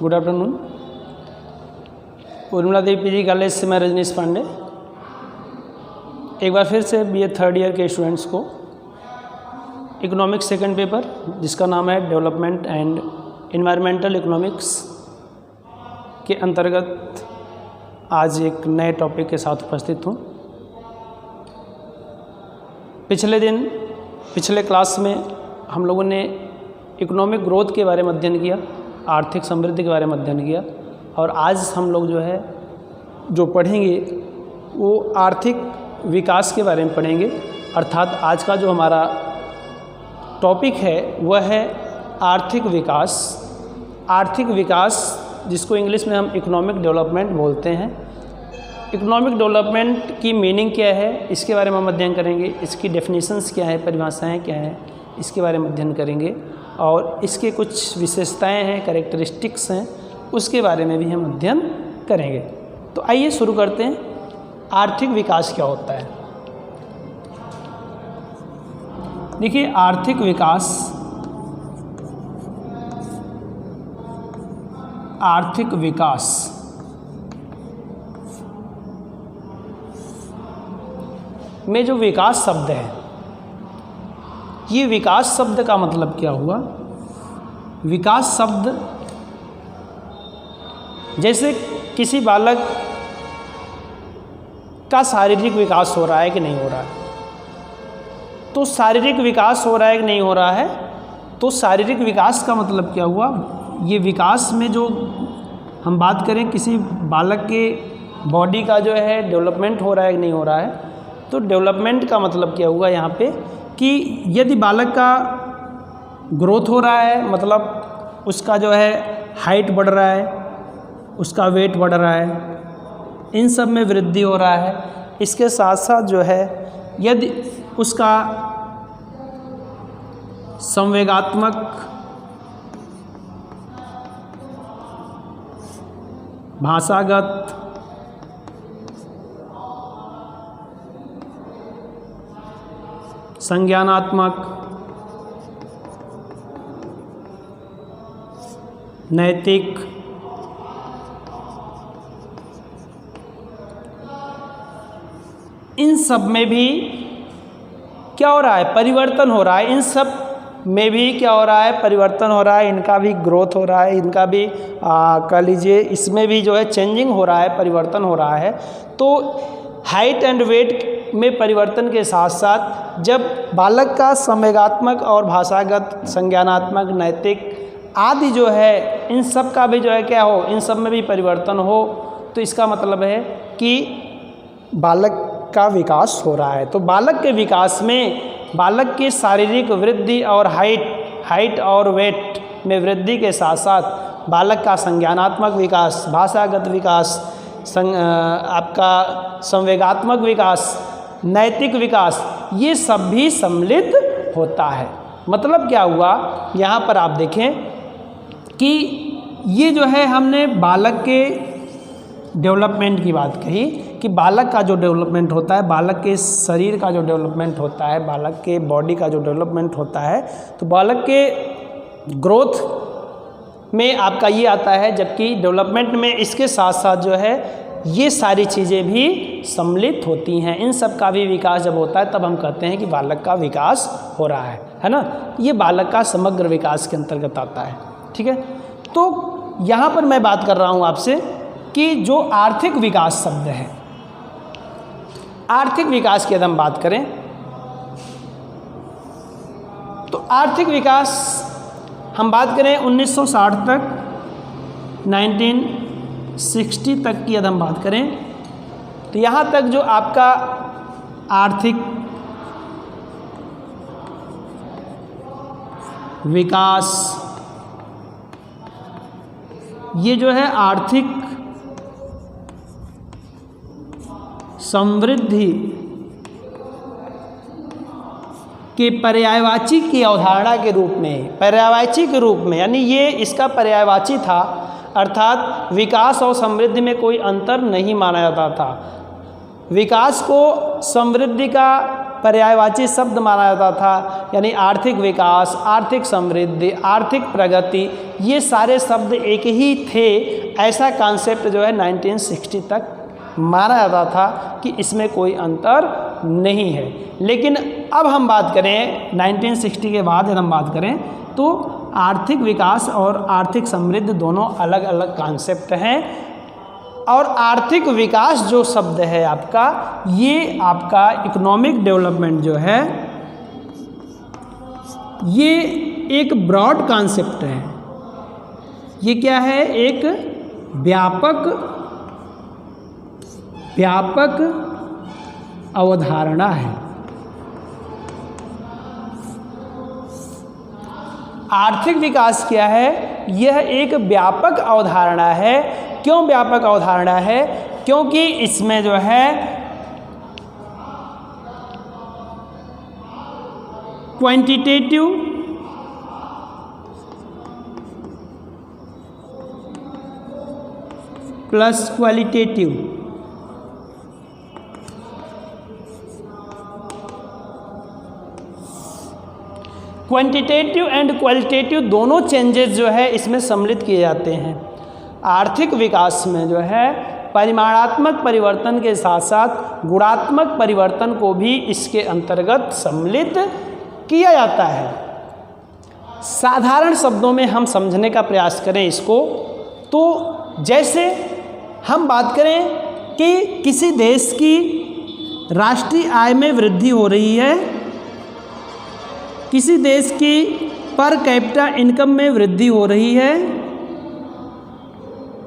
Good afternoon. Urmila Devi PG college से मैं रजनीश पांडे। एक बार फिर से बीए थर्ड ईयर के स्टूडेंट्स को इकोनॉमिक्स सेकंड पेपर जिसका नाम है डेवलपमेंट एंड एनवायरमेंटल इकोनॉमिक्स के अंतर्गत आज एक नए टॉपिक के साथ उपस्थित हूँ। पिछले क्लास में हम लोगों ने इकोनॉमिक ग्रोथ के बारे में अध्ययन किया, आर्थिक समृद्धि के बारे में अध्ययन किया, और आज हम लोग जो पढ़ेंगे वो आर्थिक विकास के बारे में पढ़ेंगे। अर्थात आज का जो हमारा टॉपिक है वह है आर्थिक विकास। आर्थिक विकास जिसको इंग्लिश में हम इकोनॉमिक डेवलपमेंट बोलते हैं। इकोनॉमिक डेवलपमेंट की मीनिंग क्या है, इसके बारे में हम अध्ययन करेंगे। इसकी डेफिनेशंस क्या है, परिभाषाएं क्या हैं, इसके बारे में अध्ययन करेंगे। और इसके कुछ विशेषताएं हैं, कैरेक्टरिस्टिक्स हैं, उसके बारे में भी हम अध्ययन करेंगे। तो आइए शुरू करते हैं। आर्थिक विकास क्या होता है? देखिए, आर्थिक विकास में जो विकास शब्द है, ये विकास शब्द का मतलब क्या हुआ? विकास शब्द जैसे किसी बालक का शारीरिक विकास हो रहा है कि नहीं हो रहा है, तो शारीरिक विकास हो रहा है कि नहीं हो रहा है, तो शारीरिक विकास का मतलब क्या हुआ? ये विकास में जो हम बात करें किसी बालक के बॉडी का जो है डेवलपमेंट हो रहा है कि नहीं हो रहा है, तो डेवलपमेंट का मतलब क्या हुआ यहाँ पे कि यदि बालक का ग्रोथ हो रहा है, मतलब उसका जो है हाइट बढ़ रहा है, उसका वेट बढ़ रहा है, इन सब में वृद्धि हो रहा है। इसके साथ साथ जो है यदि उसका संवेगात्मक, भाषागत, संज्ञानात्मक, नैतिक, इन सब में भी क्या हो रहा है? परिवर्तन हो रहा है। इन सब में भी क्या हो रहा है? परिवर्तन हो रहा है। इनका भी ग्रोथ हो रहा है, इनका भी कह लीजिए इसमें भी जो है चेंजिंग हो रहा है, परिवर्तन हो रहा है। तो हाइट एंड वेट में परिवर्तन के साथ साथ जब बालक का संवेगात्मक और भाषागत, संज्ञानात्मक, नैतिक आदि जो है, इन सब का भी जो है क्या हो, इन सब में भी परिवर्तन हो, तो इसका मतलब है कि बालक का विकास हो रहा है। तो बालक के विकास में बालक की शारीरिक वृद्धि और हाइट और वेट में वृद्धि के साथ साथ बालक का संज्ञानात्मक विकास, भाषागत विकास, आपका संवेगात्मक विकास, नैतिक विकास, ये सब भी सम्मिलित होता है। मतलब क्या हुआ? यहाँ पर आप देखें कि ये जो है हमने बालक के डेवलपमेंट की बात कही कि बालक का जो डेवलपमेंट होता है, बालक के शरीर का जो डेवलपमेंट होता है, बालक के बॉडी का जो डेवलपमेंट होता है, तो बालक के ग्रोथ में आपका ये आता है। जबकि डेवलपमेंट में इसके साथ साथ जो है ये सारी चीज़ें भी सम्मिलित होती हैं। इन सब का भी विकास जब होता है तब हम कहते हैं कि बालक का विकास हो रहा है ना। ये बालक का समग्र विकास के अंतर्गत आता है। ठीक है, तो यहाँ पर मैं बात कर रहा हूँ आपसे कि जो आर्थिक विकास शब्द है, आर्थिक विकास की यदि हम बात करें तो आर्थिक विकास हम बात करें 1960 तक, 1960 तक की यदि हम बात करें तो यहाँ तक जो आपका आर्थिक विकास, ये जो है आर्थिक समृद्धि के पर्यायवाची की अवधारणा के रूप में, पर्यायवाची के रूप में, यानी ये इसका पर्यायवाची था। अर्थात विकास और समृद्धि में कोई अंतर नहीं माना जाता था। विकास को समृद्धि का पर्यायवाची शब्द माना जाता था, यानी आर्थिक विकास, आर्थिक समृद्धि, आर्थिक प्रगति, ये सारे शब्द एक ही थे, ऐसा कॉन्सेप्ट जो है 1960 तक माना जाता था कि इसमें कोई अंतर नहीं है। लेकिन अब हम बात करें 1960 के बाद हम बात करें तो आर्थिक विकास और आर्थिक समृद्धि दोनों अलग अलग कॉन्सेप्ट हैं। और आर्थिक विकास जो शब्द है आपका, ये आपका इकोनॉमिक डेवलपमेंट जो है ये एक ब्रॉड कॉन्सेप्ट है। ये क्या है? एक व्यापक अवधारणा है। आर्थिक विकास क्या है? यह एक व्यापक अवधारणा है। क्यों व्यापक अवधारणा है? क्योंकि इसमें जो है quantitative plus qualitative, quantitative and qualitative दोनों चेंजेस जो है इसमें सम्मिलित किए जाते हैं। आर्थिक विकास में जो है परिमाणात्मक परिवर्तन के साथ साथ गुणात्मक परिवर्तन को भी इसके अंतर्गत सम्मिलित किया जाता है। साधारण शब्दों में हम समझने का प्रयास करें इसको, तो जैसे हम बात करें कि किसी देश की राष्ट्रीय आय में वृद्धि हो रही है, किसी देश की पर कैपिटा इनकम में वृद्धि हो रही है,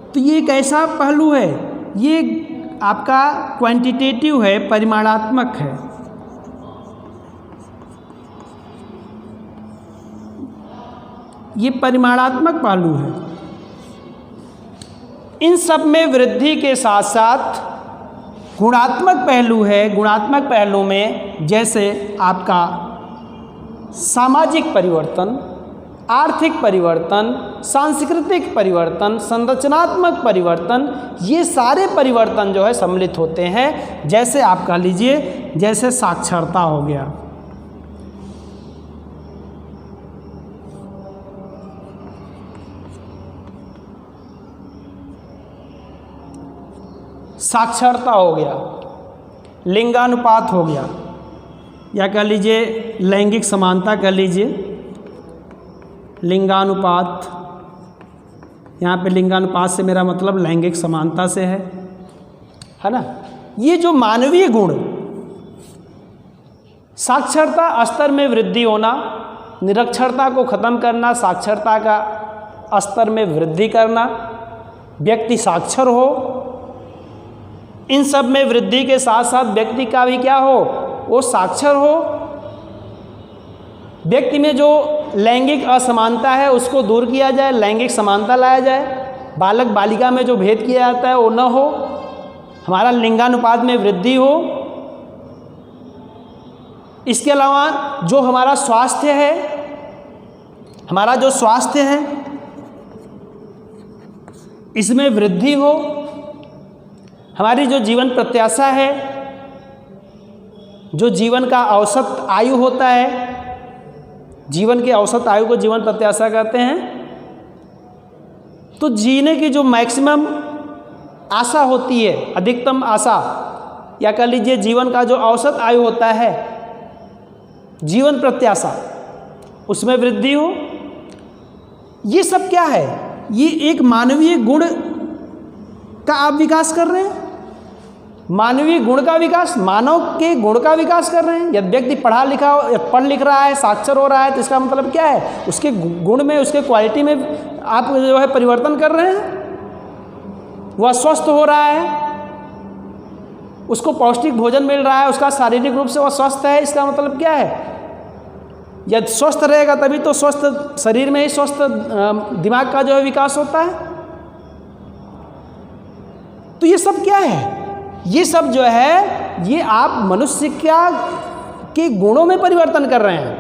तो ये कैसा पहलू है? ये आपका क्वांटिटेटिव है, परिमाणात्मक है। ये परिमाणात्मक पहलू है। इन सब में वृद्धि के साथ साथ गुणात्मक पहलू है। गुणात्मक पहलू में जैसे आपका सामाजिक परिवर्तन, आर्थिक परिवर्तन, सांस्कृतिक परिवर्तन, संरचनात्मक परिवर्तन, ये सारे परिवर्तन जो है सम्मिलित होते हैं। जैसे आप कह लीजिए, जैसे साक्षरता हो गया, साक्षरता हो गया, लिंगानुपात हो गया, या कह लीजिए लैंगिक समानता कह लीजिए, लिंगानुपात, यहाँ पे लिंगानुपात से मेरा मतलब लैंगिक समानता से है ना। ये जो मानवीय गुण, साक्षरता स्तर में वृद्धि होना, निरक्षरता को ख़त्म करना, साक्षरता का स्तर में वृद्धि करना, व्यक्ति साक्षर हो, इन सब में वृद्धि के साथ साथ व्यक्ति का भी क्या हो? वो साक्षर हो। व्यक्ति में जो लैंगिक असमानता है उसको दूर किया जाए, लैंगिक समानता लाया जाए, बालक बालिका में जो भेद किया जाता है वो न हो, हमारा लिंगानुपात में वृद्धि हो। इसके अलावा जो हमारा स्वास्थ्य है, हमारा जो स्वास्थ्य है इसमें वृद्धि हो। हमारी जो जीवन प्रत्याशा है, जो जीवन का औसत आयु होता है, जीवन के औसत आयु को जीवन प्रत्याशा कहते हैं, तो जीने की जो मैक्सिमम आशा होती है, अधिकतम आशा, या कह लीजिए जीवन का जो औसत आयु होता है, जीवन प्रत्याशा, उसमें वृद्धि हो। ये सब क्या है? ये एक मानवीय गुण का आप विकास कर रहे हैं। मानवीय गुण का विकास, मानव के गुण का विकास कर रहे हैं। यदि व्यक्ति पढ़ लिख रहा है, साक्षर हो रहा है, तो इसका मतलब क्या है? उसके गुण में, उसके क्वालिटी में आप जो है परिवर्तन कर रहे हैं। वह स्वस्थ हो रहा है, उसको पौष्टिक भोजन मिल रहा है, उसका शारीरिक रूप से वह स्वस्थ है। इसका मतलब क्या है? यदि स्वस्थ रहेगा तभी तो स्वस्थ शरीर में ही स्वस्थ दिमाग का जो है विकास होता है। तो ये सब क्या है? ये सब जो है ये आप मनुष्य के गुणों में परिवर्तन कर रहे हैं।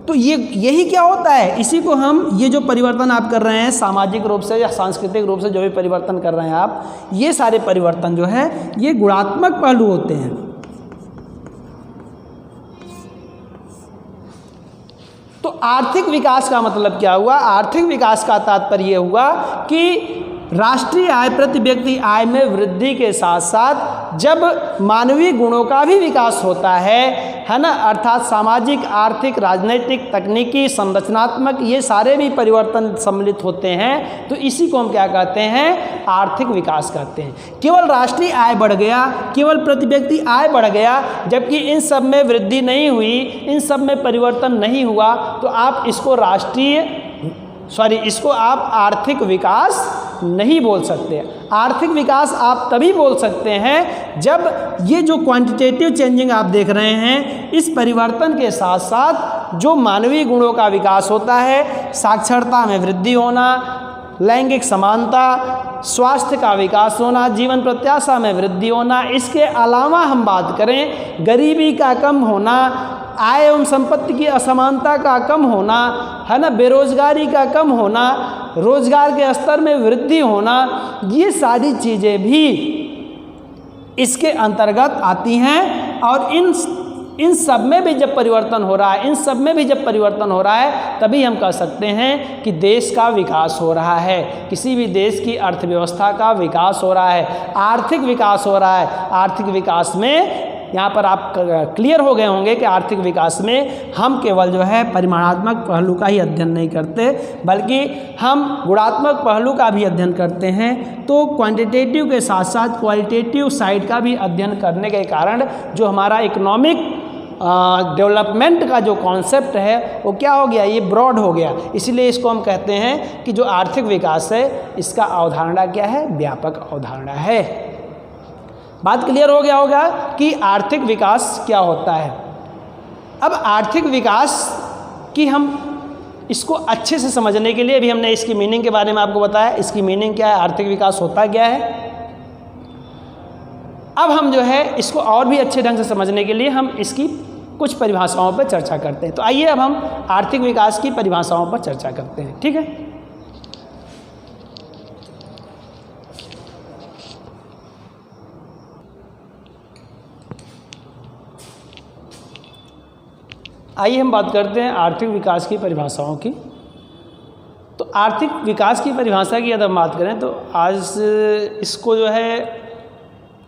तो यही क्या होता है? इसी को हम, ये जो परिवर्तन आप कर रहे हैं सामाजिक रूप से या सांस्कृतिक रूप से जो भी परिवर्तन कर रहे हैं आप, ये सारे परिवर्तन जो है ये गुणात्मक पहलू होते हैं। तो आर्थिक विकास का मतलब क्या हुआ? आर्थिक विकास का तात्पर्य हुआ कि राष्ट्रीय आय प्रति व्यक्ति आय में वृद्धि के साथ साथ जब मानवीय गुणों का भी विकास होता है ना, अर्थात सामाजिक, आर्थिक, राजनीतिक, तकनीकी, संरचनात्मक, ये सारे भी परिवर्तन सम्मिलित होते हैं, तो इसी को हम क्या कहते हैं? आर्थिक विकास कहते हैं। केवल राष्ट्रीय आय बढ़ गया, केवल प्रति व्यक्ति आय बढ़ गया, जबकि इन सब में वृद्धि नहीं हुई, इन सब में परिवर्तन नहीं हुआ, तो आप इसको आप आर्थिक विकास नहीं बोल सकते। आर्थिक विकास आप तभी बोल सकते हैं जब ये जो क्वांटिटेटिव चेंजिंग आप देख रहे हैं, इस परिवर्तन के साथ साथ जो मानवीय गुणों का विकास होता है, साक्षरता में वृद्धि होना, लैंगिक समानता, स्वास्थ्य का विकास होना, जीवन प्रत्याशा में वृद्धि होना, इसके अलावा हम बात करें गरीबी का कम होना, आय एवं संपत्ति की असमानता का कम होना, है ना, बेरोजगारी का कम होना, रोजगार के स्तर में वृद्धि होना, ये सारी चीज़ें भी इसके अंतर्गत आती हैं। और इन सब में भी जब परिवर्तन हो रहा है, तभी हम कह सकते हैं कि देश का विकास हो रहा है, किसी भी देश की अर्थव्यवस्था का विकास हो रहा है, आर्थिक विकास हो रहा है। आर्थिक विकास में यहाँ पर आप क्लियर हो गए होंगे कि आर्थिक विकास में हम केवल जो है परिमाणात्मक पहलू का ही अध्ययन नहीं करते, बल्कि हम गुणात्मक पहलू का भी अध्ययन करते हैं। तो क्वांटिटेटिव के साथ साथ क्वालिटेटिव साइड का भी अध्ययन करने के कारण जो हमारा इकोनॉमिक डेवलपमेंट का जो कॉन्सेप्ट है वो क्या हो गया? ये ब्रॉड हो गया। इसलिए इसको हम कहते हैं कि जो आर्थिक विकास है, इसका अवधारणा क्या है? व्यापक अवधारणा है। बात क्लियर हो गया होगा कि आर्थिक विकास क्या होता है। अब आर्थिक विकास की हम इसको अच्छे से समझने के लिए भी हमने इसकी मीनिंग के बारे में आपको बताया। इसकी मीनिंग क्या है? आर्थिक विकास होता क्या है? अब हम जो है इसको और भी अच्छे ढंग से समझने के लिए हम इसकी कुछ परिभाषाओं पर चर्चा करते हैं। तो आइए अब हम आर्थिक विकास की परिभाषाओं पर चर्चा करते हैं। ठीक है, आइए हम बात करते हैं आर्थिक विकास की परिभाषाओं की। तो आर्थिक विकास की परिभाषा की अगर हम बात करें तो आज इसको जो है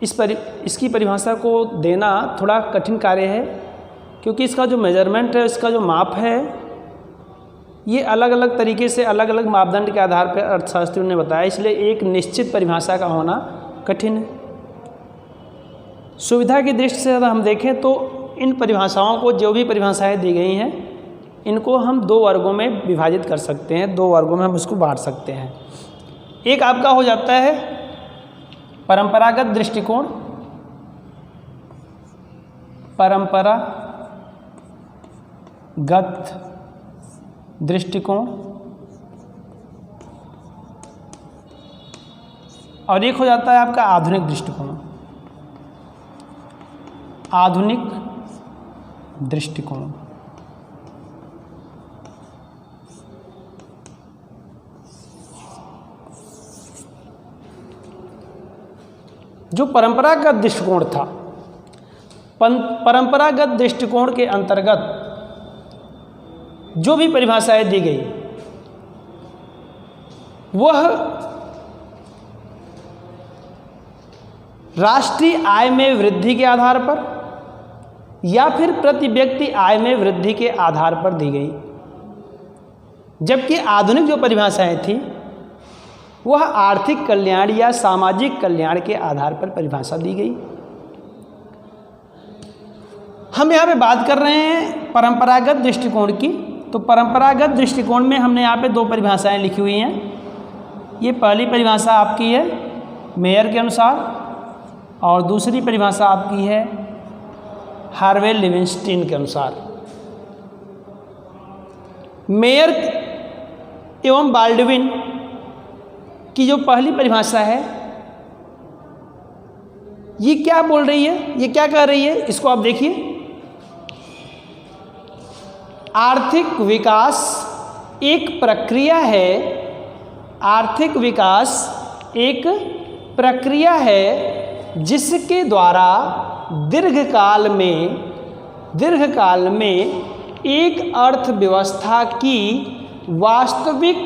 इसकी परिभाषा को देना थोड़ा कठिन कार्य है, क्योंकि इसका जो मेजरमेंट है, इसका जो माप है, ये अलग अलग तरीके से अलग अलग मापदंड के आधार पर अर्थशास्त्रियों ने बताया, इसलिए एक निश्चित परिभाषा का होना कठिन है। सुविधा की दृष्टि से अगर हम देखें तो इन परिभाषाओं को, जो भी परिभाषाएं दी गई हैं, इनको हम दो वर्गों में विभाजित कर सकते हैं, दो वर्गों में हम इसको बांट सकते हैं। एक आपका हो जाता है परंपरागत दृष्टिकोण, परंपरागत दृष्टिकोण, और एक हो जाता है आपका आधुनिक दृष्टिकोण, आधुनिक दृष्टिकोण। जो परंपरागत दृष्टिकोण था, परंपरागत दृष्टिकोण के अंतर्गत जो भी परिभाषाएं दी गई, वह राष्ट्रीय आय में वृद्धि के आधार पर या फिर प्रति व्यक्ति आय में वृद्धि के आधार पर दी गई, जबकि आधुनिक जो परिभाषाएं थी वह आर्थिक कल्याण या सामाजिक कल्याण के आधार पर परिभाषा दी गई। हम यहाँ पे बात कर रहे हैं परंपरागत दृष्टिकोण की। तो परंपरागत दृष्टिकोण में हमने यहाँ पे दो परिभाषाएं लिखी हुई हैं। ये पहली परिभाषा आपकी है मेयर के अनुसार, और दूसरी परिभाषा आपकी है हार्वे लिविंगस्टीन के अनुसार। मेयर एवं बाल्डविन की जो पहली परिभाषा है, ये क्या बोल रही है, ये क्या कह रही है, इसको आप देखिए। आर्थिक विकास एक प्रक्रिया है, आर्थिक विकास एक प्रक्रिया है जिसके द्वारा दीर्घकाल में एक अर्थव्यवस्था की वास्तविक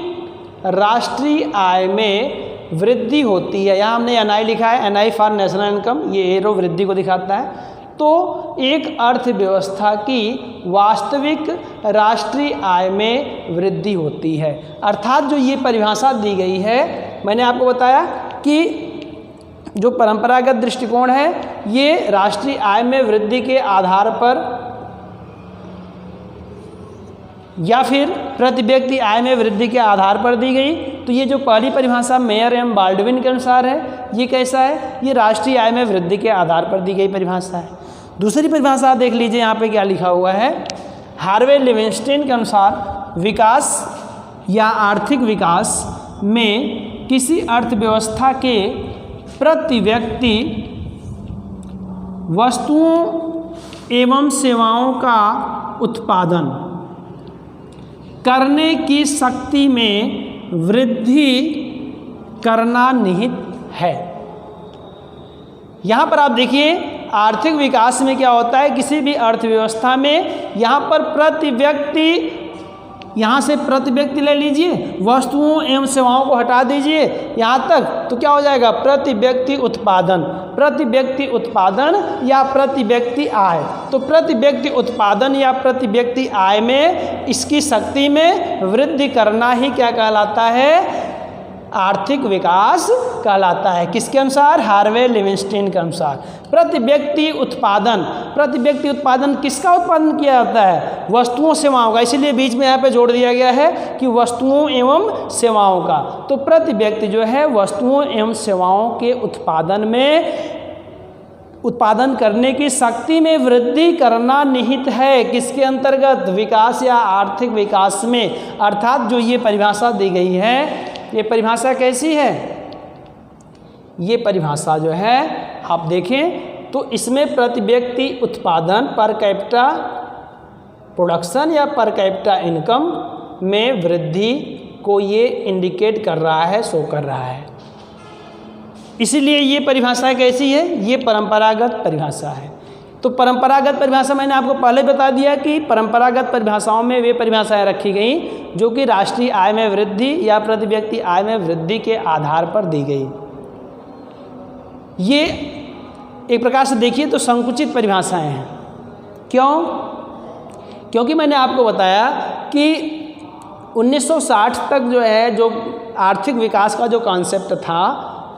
राष्ट्रीय आय में वृद्धि होती है। यहाँ हमने NI लिखा है, NI फॉर नेशनल इनकम, ये एरो वृद्धि को दिखाता है। तो एक अर्थव्यवस्था की वास्तविक राष्ट्रीय आय में वृद्धि होती है। अर्थात जो ये परिभाषा दी गई है, मैंने आपको बताया कि जो परंपरागत दृष्टिकोण है ये राष्ट्रीय आय में वृद्धि के आधार पर या फिर प्रति व्यक्ति आय में वृद्धि के आधार पर दी गई। तो ये जो पहली परिभाषा मेयर एवं बाल्डविन के अनुसार है, ये कैसा है, ये राष्ट्रीय आय में वृद्धि के आधार पर दी गई परिभाषा है। दूसरी परिभाषा देख लीजिए, यहाँ पे क्या लिखा हुआ है। हार्वे लिविंगस्टन के अनुसार विकास या आर्थिक विकास में किसी अर्थव्यवस्था के प्रति व्यक्ति वस्तुओं एवं सेवाओं का उत्पादन करने की शक्ति में वृद्धि करना निहित है। यहाँ पर आप देखिए आर्थिक विकास में क्या होता है, किसी भी अर्थव्यवस्था में यहाँ पर प्रति व्यक्ति, यहाँ से प्रति व्यक्ति ले लीजिए, वस्तुओं एवं सेवाओं को हटा दीजिए यहाँ तक, तो क्या हो जाएगा, प्रति व्यक्ति उत्पादन, प्रति व्यक्ति उत्पादन या प्रति व्यक्ति आय। तो प्रति व्यक्ति उत्पादन या प्रति व्यक्ति आय में इसकी शक्ति में वृद्धि करना ही क्या कहलाता है, आर्थिक विकास कहलाता है। किसके अनुसार, हार्वे लिविंगस्टन के अनुसार। प्रति व्यक्ति उत्पादन, प्रति व्यक्ति उत्पादन किसका उत्पादन किया जाता है, वस्तुओं सेवाओं का, इसीलिए बीच में यहाँ पे जोड़ दिया गया है कि वस्तुओं एवं सेवाओं का। तो प्रति व्यक्ति जो है वस्तुओं एवं सेवाओं के उत्पादन में, उत्पादन करने की शक्ति में वृद्धि करना निहित है। किसके अंतर्गत, विकास या आर्थिक विकास में। अर्थात जो ये परिभाषा दी गई है, ये परिभाषा कैसी है, ये परिभाषा जो है आप देखें तो इसमें प्रति व्यक्ति उत्पादन, पर कैपिटा प्रोडक्शन या पर कैपिटा इनकम में वृद्धि को ये इंडिकेट कर रहा है, शो कर रहा है। इसीलिए ये परिभाषा कैसी है, ये परंपरागत परिभाषा है। तो परंपरागत परिभाषा मैंने आपको पहले बता दिया कि परंपरागत परिभाषाओं में वे परिभाषाएं रखी गई जो कि राष्ट्रीय आय में वृद्धि या प्रति व्यक्ति आय में वृद्धि के आधार पर दी गई। ये एक प्रकार से देखिए तो संकुचित परिभाषाएं हैं। क्यों? क्योंकि मैंने आपको बताया कि 1960 तक जो है जो आर्थिक विकास का जो कॉन्सेप्ट था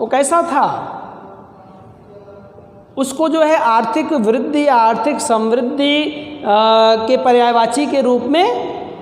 वो कैसा था, उसको जो है आर्थिक वृद्धि या आर्थिक समृद्धि के पर्यायवाची के रूप में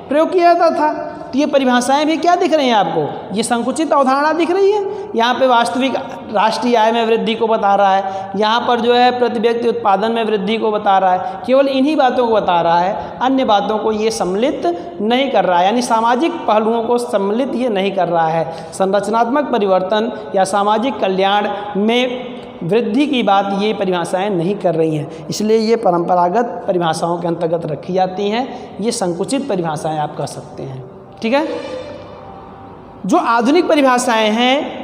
प्रयोग किया जाता था। तो ये परिभाषाएं भी क्या दिख रही हैं आपको, ये संकुचित अवधारणा दिख रही है। यहाँ पे वास्तविक राष्ट्रीय आय में वृद्धि को बता रहा है, यहाँ पर जो है प्रति व्यक्ति उत्पादन में वृद्धि को बता रहा है, केवल इन्हीं बातों को बता रहा है, अन्य बातों को ये सम्मिलित नहीं कर रहा है, यानी सामाजिक पहलुओं को सम्मिलित ये नहीं कर रहा है। संरचनात्मक परिवर्तन या सामाजिक कल्याण में वृद्धि की बात ये परिभाषाएं नहीं कर रही हैं, इसलिए ये परंपरागत परिभाषाओं के अंतर्गत रखी जाती हैं। ये संकुचित परिभाषाएं आप कह सकते हैं, ठीक है। जो आधुनिक परिभाषाएं हैं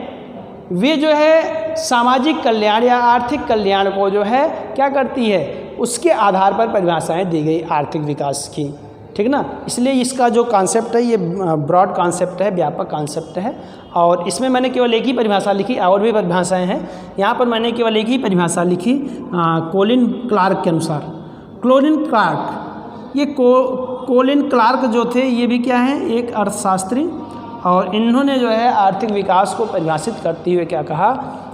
वे जो है सामाजिक कल्याण या आर्थिक कल्याण को जो है क्या करती है, उसके आधार पर परिभाषाएं दी गई आर्थिक विकास की, ठीक ना। इसलिए इसका जो कॉन्सेप्ट है ये ब्रॉड कॉन्सेप्ट है, व्यापक कॉन्सेप्ट है। और इसमें मैंने केवल एक ही परिभाषा लिखी, और भी परिभाषाएं हैं, यहाँ पर मैंने केवल एक ही परिभाषा लिखी कोलिन क्लार्क के अनुसार। कोलिन क्लार्क, ये कोलिन क्लार्क जो थे ये भी क्या हैं, एक अर्थशास्त्री, और इन्होंने जो है आर्थिक विकास को परिभाषित करते हुए क्या कहा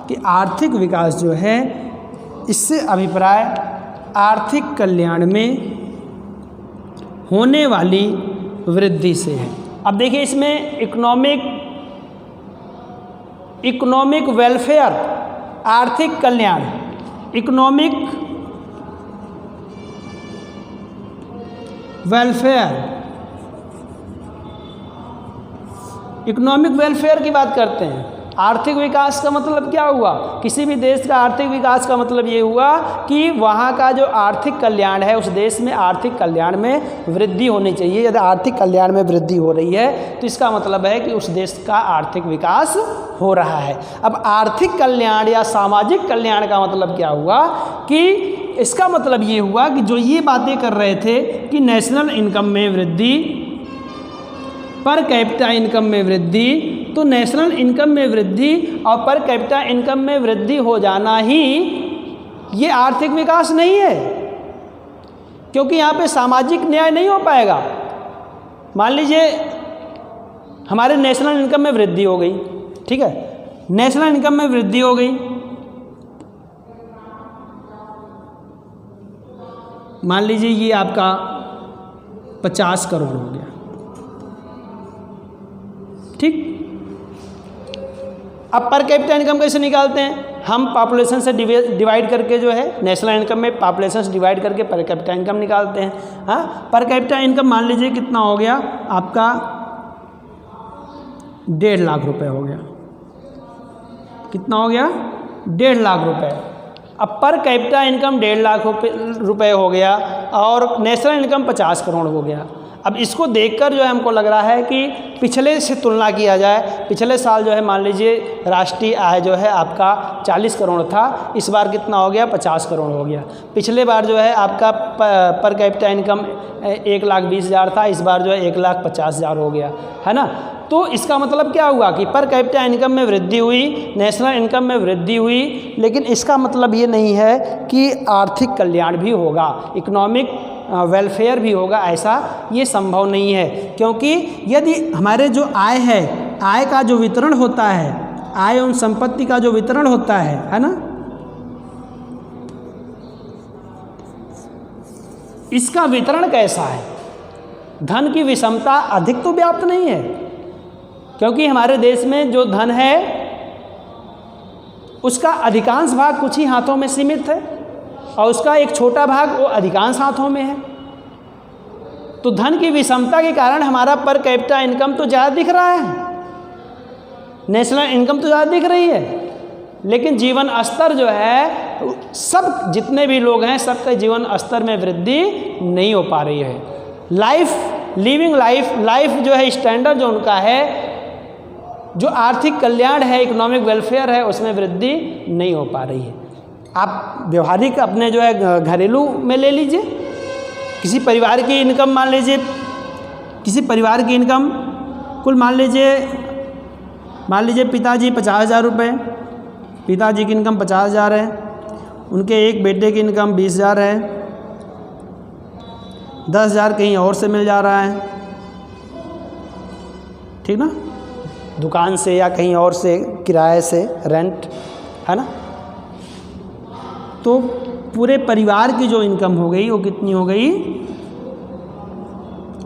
कि आर्थिक विकास जो है इससे अभिप्राय आर्थिक कल्याण में होने वाली वृद्धि से है। अब देखिए इसमें इकोनॉमिक वेलफेयर, आर्थिक कल्याण, इकोनॉमिक वेलफेयर की बात करते हैं। आर्थिक विकास का मतलब क्या हुआ, किसी भी देश का आर्थिक विकास का मतलब ये हुआ कि वहाँ का जो आर्थिक कल्याण है, उस देश में आर्थिक कल्याण में वृद्धि होनी चाहिए। यदि आर्थिक कल्याण में वृद्धि हो रही है तो इसका मतलब है कि उस देश का आर्थिक विकास हो रहा है। अब आर्थिक कल्याण या सामाजिक कल्याण का मतलब क्या हुआ कि इसका मतलब ये हुआ कि जो ये बातें कर रहे थे कि नेशनल इनकम में वृद्धि, पर कैपिटा इनकम में वृद्धि, तो नेशनल इनकम में वृद्धि और पर कैपिटा इनकम में वृद्धि हो जाना ही ये आर्थिक विकास नहीं है, क्योंकि यहाँ पे सामाजिक न्याय नहीं हो पाएगा। मान लीजिए हमारे नेशनल इनकम में वृद्धि हो गई, ठीक है, नेशनल इनकम में वृद्धि हो गई, मान लीजिए ये आपका 50 करोड़ हो गया, ठीक। अब पर कैपिटा इनकम कैसे निकालते हैं? हम पॉपुलेशन से डिवाइड करके जो है नेशनल इनकम में पॉपुलेशन से डिवाइड करके पर कैपिटा इनकम निकालते हैं। हाँ, पर कैपिटा इनकम मान लीजिए कितना हो गया आपका 1.5 लाख रुपए हो गया। कितना हो गया? 1.5 लाख रुपए। अब पर कैपिटा इनकम 1.5 लाख रुपए हो गया और नेशनल इनकम 50 करोड़ हो गया। अब इसको देखकर जो है हमको लग रहा है कि पिछले से तुलना किया जाए, पिछले साल जो है मान लीजिए राष्ट्रीय आय जो है आपका 40 करोड़ था, इस बार कितना हो गया? 50 करोड़ हो गया। पिछले बार जो है आपका पर कैपिटा इनकम 1,20,000 था, इस बार जो है 1,50,000 हो गया, है ना। तो इसका मतलब क्या हुआ कि पर कैपिटा इनकम में वृद्धि हुई, नेशनल इनकम में वृद्धि हुई, लेकिन इसका मतलब ये नहीं है कि आर्थिक कल्याण भी होगा, इकोनॉमिक वेलफेयर भी होगा, ऐसा ये संभव नहीं है। क्योंकि यदि हमारे जो आय है, आय का जो वितरण होता है, आय एवं संपत्ति का जो वितरण होता है ना, इसका वितरण कैसा है? धन की विषमता अधिक तो व्याप्त नहीं है, क्योंकि हमारे देश में जो धन है उसका अधिकांश भाग कुछ ही हाथों में सीमित है और उसका एक छोटा भाग वो अधिकांश हाथों में है। तो धन की विषमता के कारण हमारा पर कैपिटा इनकम तो ज़्यादा दिख रहा है, नेशनल इनकम तो ज़्यादा दिख रही है, लेकिन जीवन स्तर जो है सब जितने भी लोग हैं सबके जीवन स्तर में वृद्धि नहीं हो पा रही है। लिविंग लाइफ जो है स्टैंडर्ड जो उनका है, जो आर्थिक कल्याण है, इकोनॉमिक वेलफेयर है, उसमें वृद्धि नहीं हो पा रही है। आप व्यवहारिक अपने जो है घरेलू में ले लीजिए, किसी परिवार की इनकम मान लीजिए, किसी परिवार की इनकम कुल मान लीजिए पिताजी 50,000 रुपये, पिताजी की इनकम 50,000 है, उनके एक बेटे की इनकम 20,000 है, 10,000 कहीं और से मिल जा रहा है, ठीक ना, दुकान से या कहीं और से, किराए से, रेंट, है ना। तो पूरे परिवार की जो इनकम हो गई वो कितनी हो गई?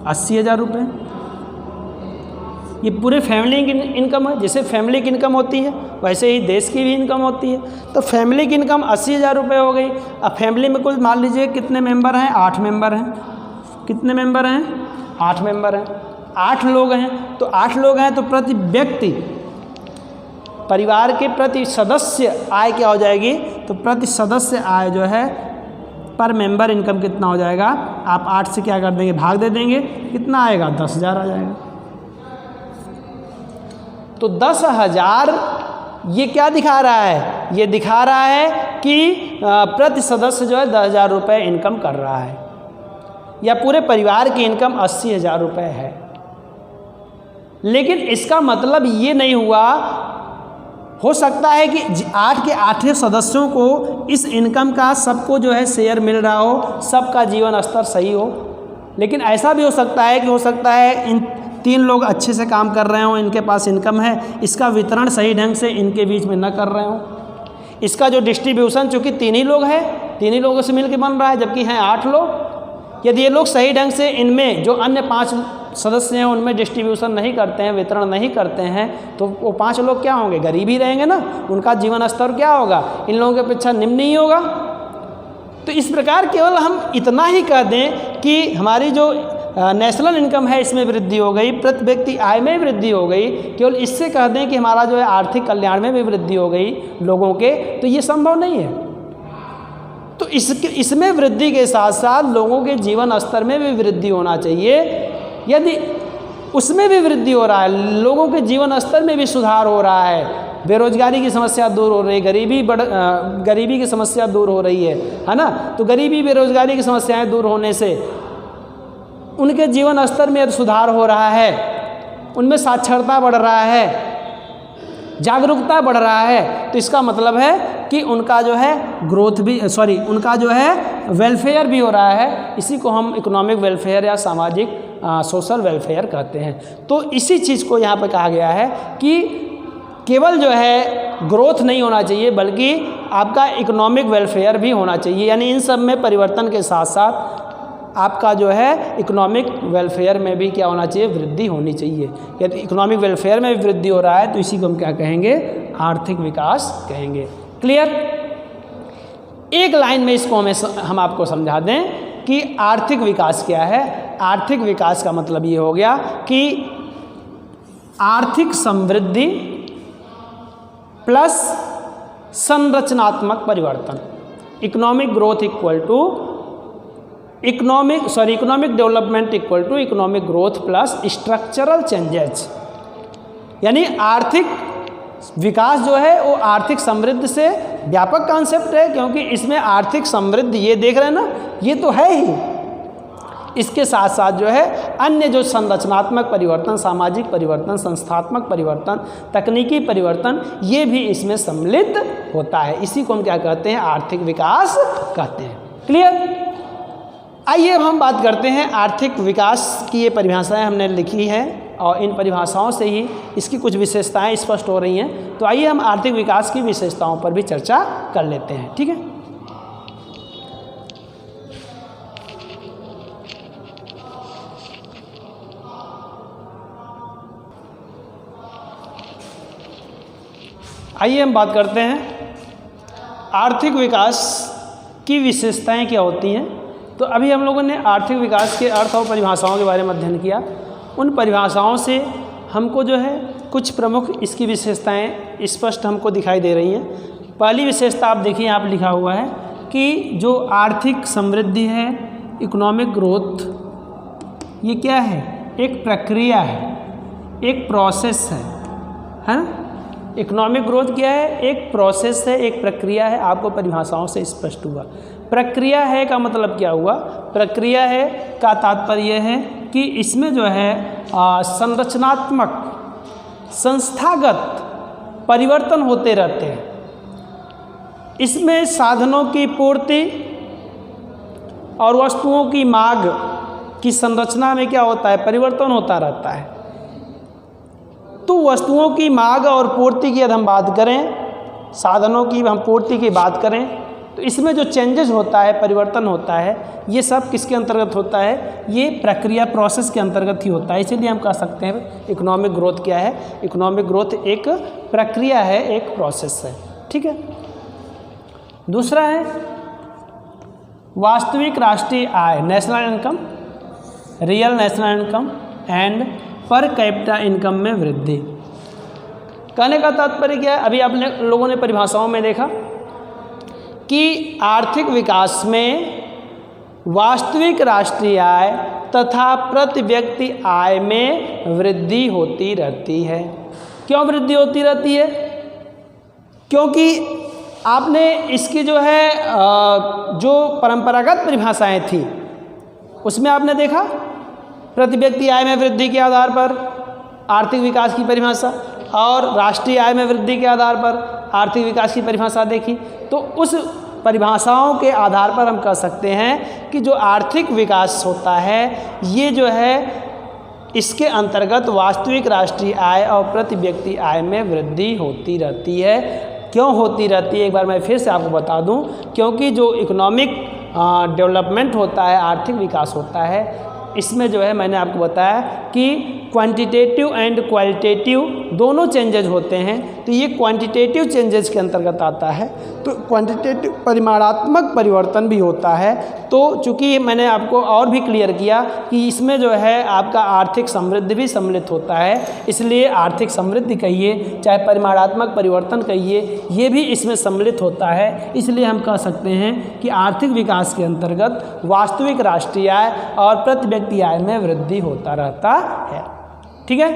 80,000 रुपये। ये पूरे फैमिली की इनकम है। जैसे फैमिली की इनकम होती है वैसे ही देश की भी इनकम होती है। तो फैमिली की इनकम 80,000 रुपये हो गई। अब फैमिली में कुल मान लीजिए कितने मेंबर हैं? 8 मेंबर हैं। कितने मेंबर हैं? 8 मेंबर हैं। 8 लोग हैं। तो 8 लोग हैं तो प्रति व्यक्ति, परिवार के प्रति सदस्य आय क्या हो जाएगी? तो प्रति सदस्य आय जो है पर मेंबर इनकम कितना हो जाएगा? आप 8 से क्या कर देंगे? भाग दे देंगे। कितना आएगा? 10,000 आ जाएगा। तो 10,000 ये क्या दिखा रहा है? ये दिखा रहा है कि प्रति सदस्य जो है 10,000 रुपये इनकम कर रहा है, या पूरे परिवार की इनकम 80,000 रुपये है। लेकिन इसका मतलब ये नहीं हुआ, हो सकता है कि 8 के 8 सदस्यों को इस इनकम का सबको जो है शेयर मिल रहा हो, सबका जीवन स्तर सही हो, लेकिन ऐसा भी हो सकता है कि हो सकता है इन 3 लोग अच्छे से काम कर रहे हों, इनके पास इनकम है, इसका वितरण सही ढंग से इनके बीच में न कर रहे हों। इसका जो डिस्ट्रीब्यूशन, चूँकि 3 ही लोग हैं, 3 ही लोगों से मिल के बन रहा है, जबकि हैं 8 लोग। यदि ये लोग सही ढंग से इनमें जो अन्य 5 सदस्य हैं उनमें डिस्ट्रीब्यूशन नहीं करते हैं, वितरण नहीं करते हैं, तो वो 5 लोग क्या होंगे? गरीब ही रहेंगे ना। उनका जीवन स्तर क्या होगा? इन लोगों के अपेक्षा निम्न ही होगा। तो इस प्रकार केवल हम इतना ही कह दें कि हमारी जो नेशनल इनकम है इसमें वृद्धि हो गई, प्रति व्यक्ति आय में वृद्धि हो गई, केवल इससे कह दें कि हमारा जो है आर्थिक कल्याण में भी वृद्धि हो गई लोगों के, तो ये संभव नहीं है। तो इसमें वृद्धि के साथ साथ लोगों के जीवन स्तर में भी वृद्धि होना चाहिए। यदि उसमें भी वृद्धि हो रहा है, लोगों के जीवन स्तर में भी सुधार हो रहा है, बेरोजगारी की समस्या दूर हो रही है, गरीबी की समस्या दूर हो रही है ना। तो गरीबी बेरोजगारी की समस्याएं दूर होने से उनके जीवन स्तर में सुधार हो रहा है, उनमें साक्षरता बढ़ रहा है, जागरूकता बढ़ रहा है। तो इसका मतलब है कि उनका जो है ग्रोथ भी उनका जो है वेलफेयर भी हो रहा है। इसी को हम इकोनॉमिक वेलफेयर या सामाजिक सोशल वेलफेयर कहते हैं। तो इसी चीज़ को यहाँ पर कहा गया है कि केवल जो है ग्रोथ नहीं होना चाहिए बल्कि आपका इकोनॉमिक वेलफेयर भी होना चाहिए। यानी इन सब में परिवर्तन के साथ साथ आपका जो है इकोनॉमिक वेलफेयर में भी क्या होना चाहिए, वृद्धि होनी चाहिए। यदि इकोनॉमिक वेलफेयर में भी वृद्धि हो रहा है तो इसी को हम क्या कहेंगे, आर्थिक विकास कहेंगे। क्लियर? एक लाइन में इसको हम आपको समझा दें कि आर्थिक विकास क्या है। आर्थिक विकास का मतलब ये हो गया कि आर्थिक समृद्धि प्लस संरचनात्मक परिवर्तन। Economic growth equal to economic development equal to economic growth plus structural changes. यानी आर्थिक विकास जो है वो आर्थिक समृद्धि से व्यापक कॉन्सेप्ट है, क्योंकि इसमें आर्थिक समृद्धि ये देख रहे हैं ना, ये तो है ही, इसके साथ साथ जो है अन्य जो संरचनात्मक परिवर्तन, सामाजिक परिवर्तन, संस्थात्मक परिवर्तन, तकनीकी परिवर्तन, ये भी इसमें सम्मिलित होता है। इसी को हम क्या कहते हैं, आर्थिक विकास कहते हैं। क्लियर? आइए अब हम बात करते हैं आर्थिक विकास की। ये परिभाषाएं हमने लिखी हैं और इन परिभाषाओं से ही इसकी कुछ विशेषताएं स्पष्ट हो रही हैं। तो आइए हम आर्थिक विकास की विशेषताओं पर भी चर्चा कर लेते हैं। ठीक है? आइए हम बात करते हैं आर्थिक विकास की विशेषताएं क्या होती हैं। तो अभी हम लोगों ने आर्थिक विकास के अर्थ और परिभाषाओं के बारे में अध्ययन किया। उन परिभाषाओं से हमको जो है कुछ प्रमुख इसकी विशेषताएं स्पष्ट हमको दिखाई दे रही हैं। पहली विशेषता आप देखिए, यहाँ पर लिखा हुआ है कि जो आर्थिक समृद्धि है, इकोनॉमिक ग्रोथ, ये क्या है, एक प्रक्रिया है, एक प्रोसेस है ना। इकोनॉमिक ग्रोथ क्या है, एक प्रोसेस है, एक प्रक्रिया है। आपको परिभाषाओं से स्पष्ट हुआ। प्रक्रिया है का मतलब क्या हुआ, प्रक्रिया है का तात्पर्य है कि इसमें जो है संरचनात्मक, संस्थागत परिवर्तन होते रहते हैं। इसमें साधनों की पूर्ति और वस्तुओं की मांग की संरचना में क्या होता है, परिवर्तन होता रहता है। तो वस्तुओं की मांग और पूर्ति की यदि हम बात करें, साधनों की हम पूर्ति की बात करें, तो इसमें जो चेंजेस होता है, परिवर्तन होता है, ये सब किसके अंतर्गत होता है, ये प्रक्रिया, प्रोसेस के अंतर्गत ही होता है। इसलिए हम कह सकते हैं इकोनॉमिक ग्रोथ क्या है, इकोनॉमिक ग्रोथ एक प्रक्रिया है, एक प्रोसेस है। ठीक है? दूसरा है वास्तविक राष्ट्रीय आय, national income, real national income and per capita income में वृद्धि। कहने का तात्पर्य क्या है, अभी आपने लोगों ने परिभाषाओं में देखा कि आर्थिक विकास में वास्तविक राष्ट्रीय आय तथा प्रति व्यक्ति आय में वृद्धि होती रहती है। क्यों वृद्धि होती रहती है? क्योंकि आपने इसकी जो है जो परंपरागत परिभाषाएं थी उसमें आपने देखा प्रति व्यक्ति आय में वृद्धि के आधार पर आर्थिक विकास की परिभाषा, और राष्ट्रीय आय में वृद्धि के आधार पर आर्थिक विकास की परिभाषा देखी। तो उस परिभाषाओं के आधार पर हम कह सकते हैं कि जो आर्थिक विकास होता है ये जो है इसके अंतर्गत वास्तविक राष्ट्रीय आय और प्रति व्यक्ति आय में वृद्धि होती रहती है। क्यों होती रहती है, एक बार मैं फिर से आपको बता दूं, क्योंकि जो इकोनॉमिक डेवलपमेंट होता है, आर्थिक विकास होता है, इसमें जो है मैंने आपको बताया कि क्वांटिटेटिव एंड क्वालिटेटिव दोनों चेंजेज होते हैं। तो ये क्वांटिटेटिव चेंजेस के अंतर्गत आता है। तो क्वांटिटेटिव परिमाणात्मक परिवर्तन भी होता है। तो चूँकि मैंने आपको और भी क्लियर किया कि इसमें जो है आपका आर्थिक समृद्धि भी सम्मिलित होता है, इसलिए आर्थिक समृद्धि कहिए चाहे परिमाणात्मक परिवर्तन कहिए, ये भी इसमें सम्मिलित होता है। इसलिए हम कह सकते हैं कि आर्थिक विकास के अंतर्गत वास्तविक राष्ट्रीय आय और प्रति व्यक्ति आय में वृद्धि होता रहता है। ठीक है?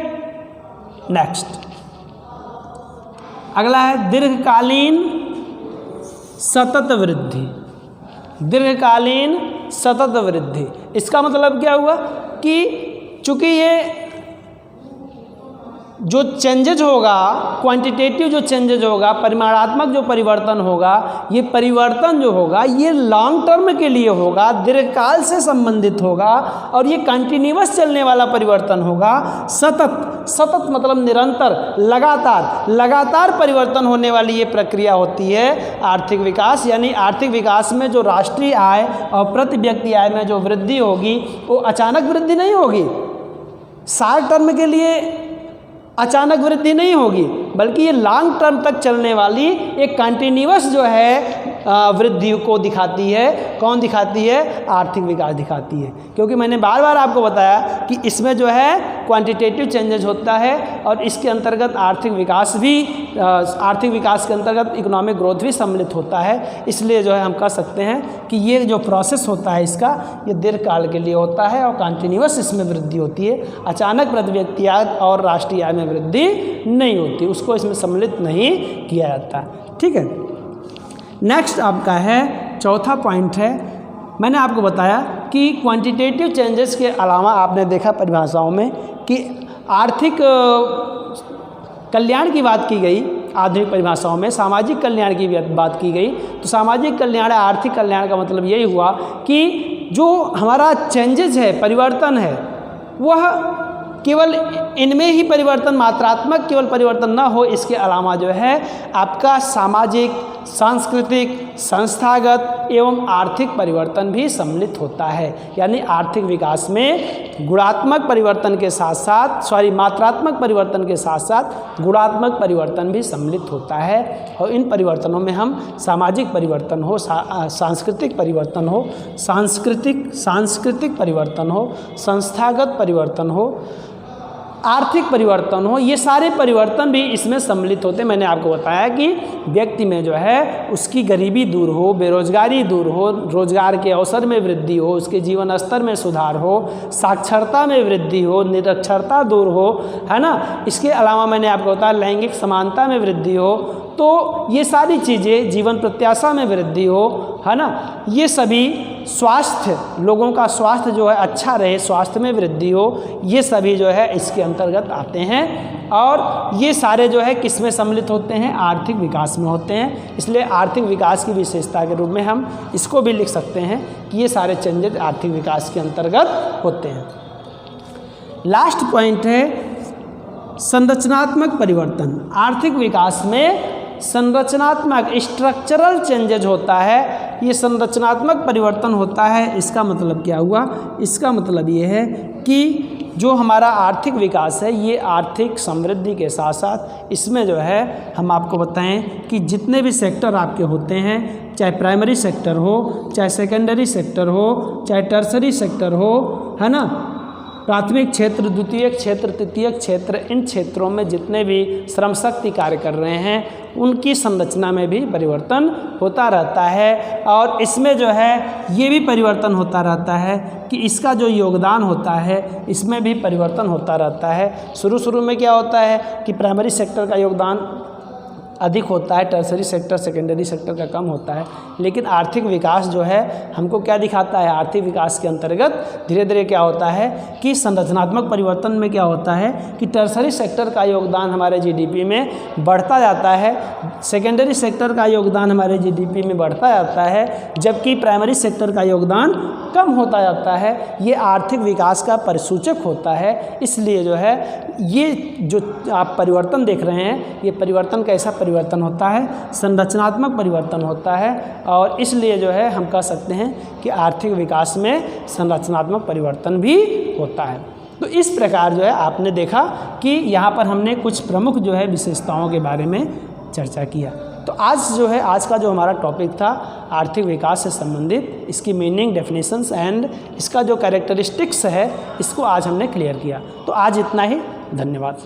नेक्स्ट, अगला है दीर्घकालीन सतत वृद्धि। दीर्घकालीन सतत वृद्धि, इसका मतलब क्या हुआ कि चूंकि ये जो चेंजेज होगा, क्वांटिटेटिव जो चेंजेज होगा, परिमाणात्मक जो परिवर्तन होगा, ये परिवर्तन जो होगा ये लॉन्ग टर्म के लिए होगा, दीर्घकाल से संबंधित होगा और ये कंटिन्यूअस चलने वाला परिवर्तन होगा। सतत, सतत मतलब निरंतर, लगातार, लगातार परिवर्तन होने वाली ये प्रक्रिया होती है आर्थिक विकास। यानी आर्थिक विकास में जो राष्ट्रीय आय और प्रति व्यक्ति आय में जो वृद्धि होगी वो अचानक वृद्धि नहीं होगी, शॉर्ट टर्म के लिए अचानक वृद्धि नहीं होगी, बल्कि ये लॉन्ग टर्म तक चलने वाली एक कंटिन्यूअस जो है वृद्धि को दिखाती है। कौन दिखाती है? आर्थिक विकास दिखाती है। क्योंकि मैंने बार बार आपको बताया कि इसमें जो है क्वांटिटेटिव चेंजेज होता है और इसके अंतर्गत आर्थिक विकास भी, आर्थिक विकास के अंतर्गत इकोनॉमिक ग्रोथ भी सम्मिलित होता है। इसलिए जो है हम कह सकते हैं कि ये जो प्रोसेस होता है इसका, ये दीर्घकाल के लिए होता है और कंटिन्यूअस इसमें वृद्धि होती है। अचानक प्रति व्यक्ति आय और राष्ट्रीय आय में वृद्धि नहीं होती, उसको इसमें सम्मिलित नहीं किया जाता। ठीक है, नेक्स्ट आपका है चौथा पॉइंट है, मैंने आपको बताया कि क्वांटिटेटिव चेंजेस के अलावा आपने देखा परिभाषाओं में कि आर्थिक कल्याण की बात की गई, आधुनिक परिभाषाओं में सामाजिक कल्याण की बात की गई। तो सामाजिक कल्याण, आर्थिक कल्याण का मतलब यही हुआ कि जो हमारा चेंजेज है, परिवर्तन है, वह केवल इनमें ही परिवर्तन, मात्रात्मक केवल परिवर्तन ना हो, इसके अलावा जो है आपका सामाजिक, सांस्कृतिक, संस्थागत एवं आर्थिक परिवर्तन भी सम्मिलित होता है। यानी आर्थिक विकास में गुणात्मक परिवर्तन के साथ साथ, मात्रात्मक परिवर्तन के साथ साथ गुणात्मक परिवर्तन भी सम्मिलित होता है। और इन परिवर्तनों में हम सामाजिक परिवर्तन हो, सांस्कृतिक परिवर्तन हो, सांस्कृतिक परिवर्तन हो, संस्थागत परिवर्तन हो, आर्थिक परिवर्तन हो, ये सारे परिवर्तन भी इसमें सम्मिलित होते हैं। मैंने आपको बताया कि व्यक्ति में जो है उसकी गरीबी दूर हो, बेरोजगारी दूर हो, रोजगार के अवसर में वृद्धि हो, उसके जीवन स्तर में सुधार हो, साक्षरता में वृद्धि हो, निरक्षरता दूर हो, है ना। इसके अलावा मैंने आपको बताया लैंगिक समानता में वृद्धि हो। तो ये सारी चीज़ें, जीवन प्रत्याशा में वृद्धि हो, है ना, ये सभी, स्वास्थ्य, लोगों का स्वास्थ्य जो है अच्छा रहे, स्वास्थ्य में वृद्धि हो, ये सभी जो है इसके अंतर्गत आते हैं। और ये सारे जो है किस में सम्मिलित होते हैं? आर्थिक विकास में होते हैं। इसलिए आर्थिक विकास की विशेषता के रूप में हम इसको भी लिख सकते हैं कि ये सारे चेंजेस आर्थिक विकास के अंतर्गत होते हैं। लास्ट पॉइंट है संरचनात्मक परिवर्तन। आर्थिक विकास में संरचनात्मक, स्ट्रक्चरल चेंजेज होता है, ये संरचनात्मक परिवर्तन होता है। इसका मतलब क्या हुआ? इसका मतलब ये है कि जो हमारा आर्थिक विकास है, ये आर्थिक समृद्धि के साथ साथ इसमें जो है हम आपको बताएं कि जितने भी सेक्टर आपके होते हैं, चाहे प्राइमरी सेक्टर हो, चाहे सेकेंडरी सेक्टर हो, चाहे टर्सरी सेक्टर हो, है ना, प्राथमिक क्षेत्र, द्वितीयक क्षेत्र, तृतीयक क्षेत्र, इन क्षेत्रों में जितने भी श्रम शक्ति कार्य कर रहे हैं उनकी संरचना में भी परिवर्तन होता रहता है। और इसमें जो है ये भी परिवर्तन होता रहता है कि इसका जो योगदान होता है इसमें भी परिवर्तन होता रहता है। शुरू में क्या होता है कि प्राइमरी सेक्टर का योगदान अधिक होता है, टर्सरी सेक्टर, सेकेंडरी सेक्टर का कम होता है। लेकिन आर्थिक विकास जो है हमको क्या दिखाता है? आर्थिक विकास के अंतर्गत धीरे धीरे क्या होता है कि संरचनात्मक परिवर्तन में क्या होता है कि टर्सरी सेक्टर का योगदान हमारे जीडीपी में बढ़ता जाता है, सेकेंडरी सेक्टर का योगदान हमारे जीडीपी में बढ़ता जाता है, जबकि प्राइमरी सेक्टर का योगदान कम होता जाता है। ये आर्थिक विकास का परिसूचक होता है। इसलिए जो है ये जो आप परिवर्तन देख रहे हैं, ये परिवर्तन कैसा परिवर्तन होता है? संरचनात्मक परिवर्तन होता है। और इसलिए जो है हम कह सकते हैं कि आर्थिक विकास में संरचनात्मक परिवर्तन भी होता है। तो इस प्रकार जो है आपने देखा कि यहाँ पर हमने कुछ प्रमुख जो है विशेषताओं के बारे में चर्चा किया। तो आज जो है, आज का जो हमारा टॉपिक था आर्थिक विकास से संबंधित, इसकी मीनिंग, डेफिनेशंस एंड इसका जो कैरेक्टरिस्टिक्स है, इसको आज हमने क्लियर किया। तो आज इतना ही, धन्यवाद।